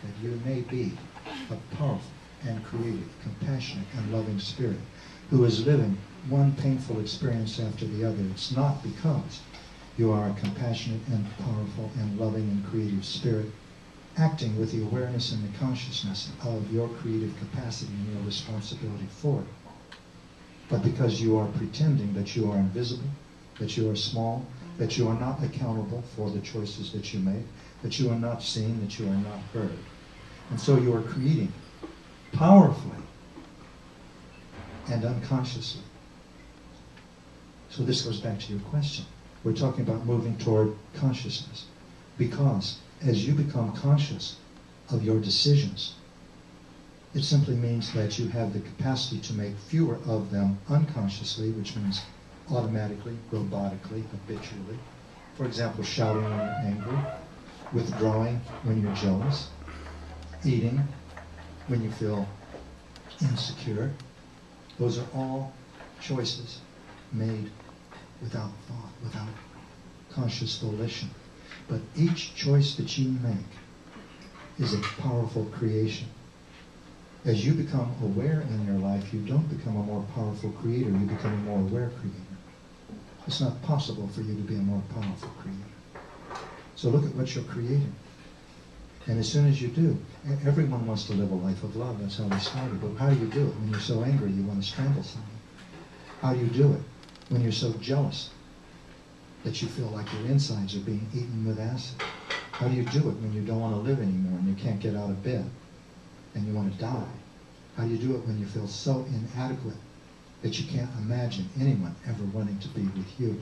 that you may be a powerful and creative, compassionate and loving spirit who is living one painful experience after the other. It's not because you are a compassionate and powerful and loving and creative spirit acting with the awareness and the consciousness of your creative capacity and your responsibility for it, but because you are pretending that you are invisible, that you are small, that you are not accountable for the choices that you make, that you are not seen, that you are not heard. And so you are creating powerfully and unconsciously. So this goes back to your question. We're talking about moving toward consciousness, because as you become conscious of your decisions, it simply means that you have the capacity to make fewer of them unconsciously, which means automatically, robotically, habitually. For example, shouting when you're angry, withdrawing when you're jealous, eating when you feel insecure. Those are all choices made without thought, without conscious volition. But each choice that you make is a powerful creation. As you become aware in your life, you don't become a more powerful creator, you become a more aware creator. It's not possible for you to be a more powerful creator. So look at what you're creating. And as soon as you do, everyone wants to live a life of love. That's how we started. But how do you do it? When you're so angry, you want to strangle someone. How do you do it? When you're so jealous that you feel like your insides are being eaten with acid. How do you do it when you don't want to live anymore and you can't get out of bed and you want to die? How do you do it when you feel so inadequate that you can't imagine anyone ever wanting to be with you?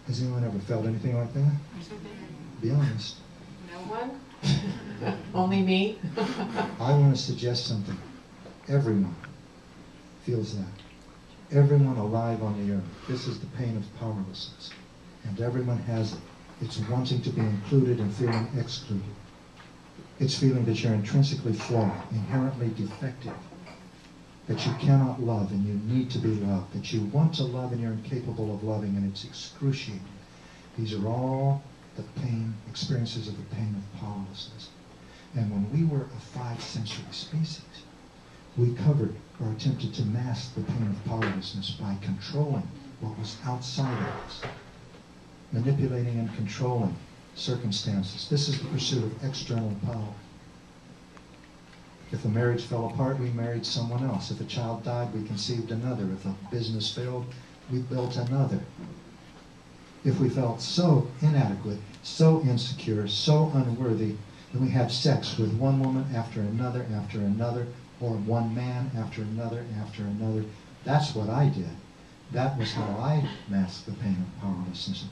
Has anyone ever felt anything like that? Be honest. No one? Only me? I want to suggest something. Everyone feels that. Everyone alive on the earth. This is the pain of powerlessness. And everyone has it. It's wanting to be included and feeling excluded. It's feeling that you're intrinsically flawed, inherently defective, that you cannot love and you need to be loved, that you want to love and you're incapable of loving, and it's excruciating. These are all the pain, experiences of the pain of powerlessness. And when we were a five-sensory species, we covered or attempted to mask the pain of powerlessness by controlling what was outside of us, manipulating and controlling circumstances. This is the pursuit of external power. If a marriage fell apart, we married someone else. If a child died, we conceived another. If a business failed, we built another. If we felt so inadequate, so insecure, so unworthy, then we had sex with one woman after another, or one man after another, That's what I did. That was how I masked the pain of powerlessness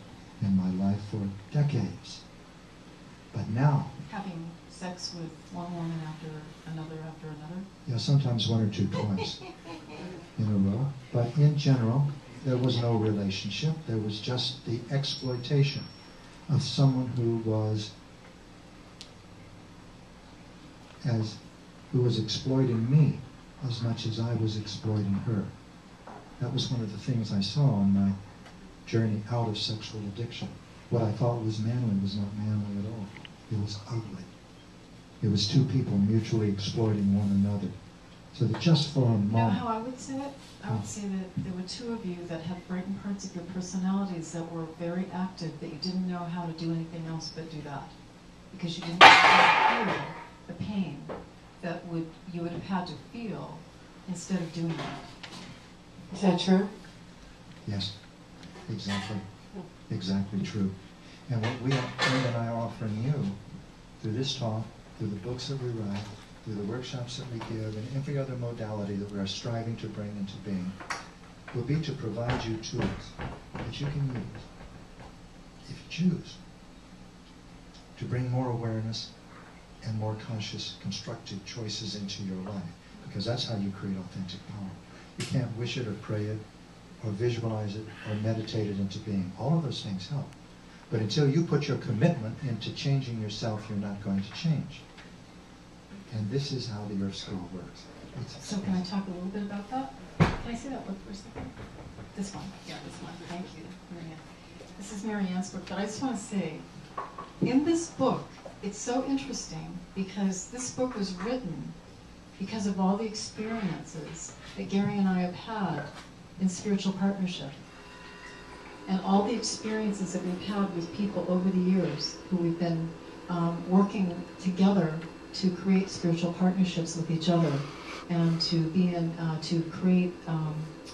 in my life for decades. But now, having sex with one woman after another? Yeah, sometimes one or two twice in a row. But in general, there was no relationship. There was just the exploitation of someone who was exploiting me as much as I was exploiting her. That was one of the things I saw on my journey out of sexual addiction. What I thought was manly was not manly at all. It was ugly. It was two people mutually exploiting one another. So that just for a moment... You know how I would say it? I would say that there were two of you that had certain parts of your personalities that were very active, that you didn't know how to do anything else but do that. Because you didn't know how to feel the pain that you would have had to feel instead of doing that. Is that true? Yes, exactly. Exactly true. And what Linda and I are offering you through this talk, through the books that we write, through the workshops that we give, and every other modality that we are striving to bring into being, will be to provide you tools that you can use, if you choose, to bring more awareness and more conscious, constructive choices into your life. Because that's how you create authentic power. You can't wish it or pray it, or visualize it, or meditate it into being. All of those things help. But until you put your commitment into changing yourself, you're not going to change. And this is how the Earth School works. So can I talk a little bit about that? Can I see that book for a second? This one. Yeah, this one. Thank you, Maryanne. This is Maryanne's book, but I just want to say, in this book, it's so interesting because this book was written because of all the experiences that Gary and I have had in spiritual partnership. And all the experiences that we've had with people over the years who we've been working together to create spiritual partnerships with each other and to be in, to create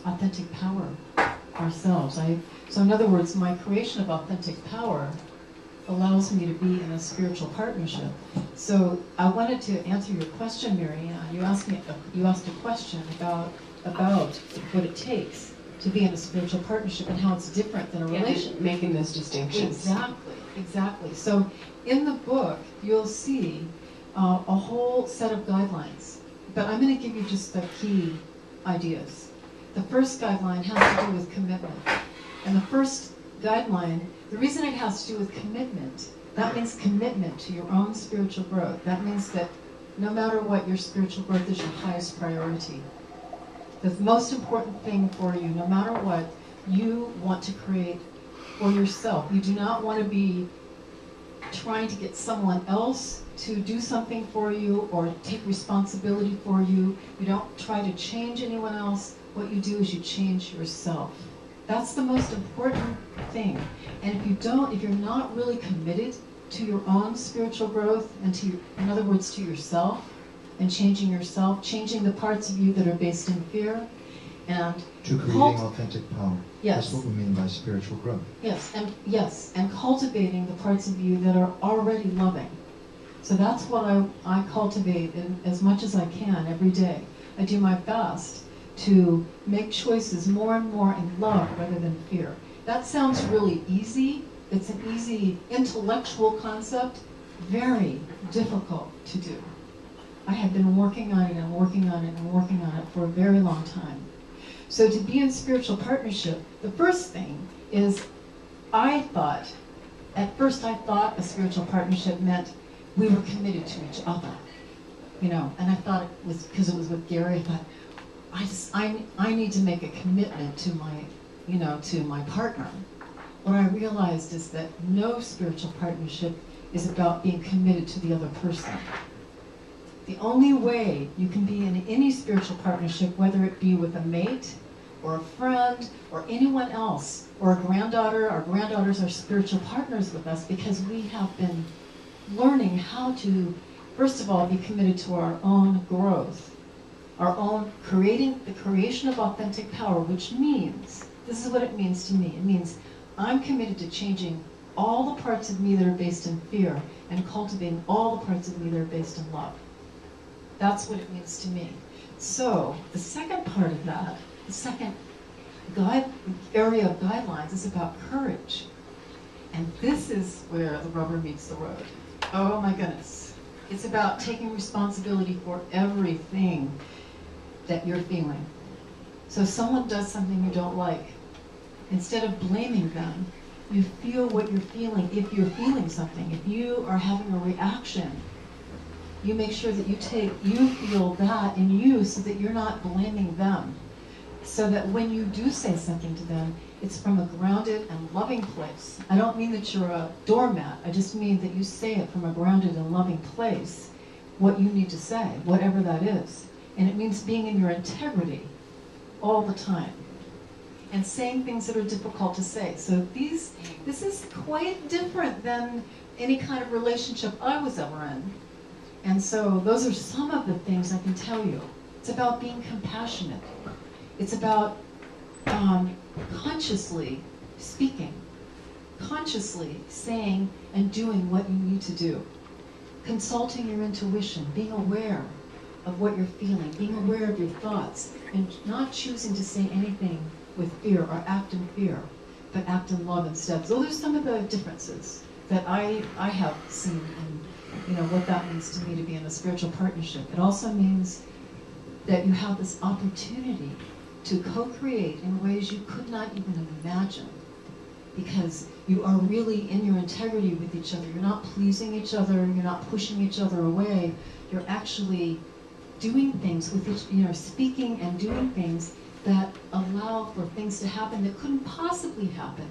authentic power ourselves. So in other words, my creation of authentic power allows me to be in a spiritual partnership. So I wanted to answer your question, Maryanne. You asked a question about what it takes to be in a spiritual partnership and how it's different than a relationship. Making those distinctions. Exactly. So in the book, you'll see a whole set of guidelines, but I'm going to give you just the key ideas. The first guideline has to do with commitment. And the first guideline, the reason it has to do with commitment, that means commitment to your own spiritual growth. That means that no matter what, your spiritual growth is your highest priority. The most important thing for you, no matter what, you want to create for yourself. You do not want to be trying to get someone else to do something for you or take responsibility for you. You don't try to change anyone else. What you do is you change yourself. That's the most important thing. And if you're not really committed to your own spiritual growth and in other words, to yourself, and changing yourself, changing the parts of you that are based in fear, and to creating authentic power. Yes. That's what we mean by spiritual growth. Yes, and cultivating the parts of you that are already loving. So that's what I cultivate as much as I can every day. I do my best to make choices more and more in love rather than fear. That sounds really easy. It's an easy intellectual concept, very difficult to do. I have been working on it and working on it and working on it for a very long time. So to be in spiritual partnership, the first thing is at first I thought a spiritual partnership meant we were committed to each other. And I thought it was, because it was with Gary, I thought, I need to make a commitment to my partner. What I realized is that no spiritual partnership is about being committed to the other person. The only way you can be in any spiritual partnership, whether it be with a mate or a friend or anyone else or a granddaughter, our granddaughters are spiritual partners with us because we have been learning how to, first of all, be committed to our own growth, our own the creation of authentic power, which means, this is what it means to me. It means I'm committed to changing all the parts of me that are based in fear and cultivating all the parts of me that are based in love. That's what it means to me. So the second part of that, the second area of guidelines is about courage. And this is where the rubber meets the road. Oh my goodness. It's about taking responsibility for everything that you're feeling. So if someone does something you don't like, instead of blaming them, you feel what you're feeling. If you're feeling something, if you are having a reaction, you make sure that you feel that in you so that you're not blaming them. So that when you do say something to them, it's from a grounded and loving place. I don't mean that you're a doormat. I just mean that you say it from a grounded and loving place, what you need to say, whatever that is. And it means being in your integrity all the time and saying things that are difficult to say. So this is quite different than any kind of relationship I was ever in. And so those are some of the things I can tell you. It's about being compassionate. It's about consciously speaking, consciously saying and doing what you need to do. Consulting your intuition, being aware of what you're feeling, being aware of your thoughts, and not choosing to say anything with fear or act in fear, but act in love instead. So those are some of the differences that I have seen in what that means to me to be in a spiritual partnership. It also means that you have this opportunity to co-create in ways you could not even imagine, because you are really in your integrity with each other. You're not pleasing each other, you're not pushing each other away, you're actually doing things with speaking and doing things that allow for things to happen that couldn't possibly happen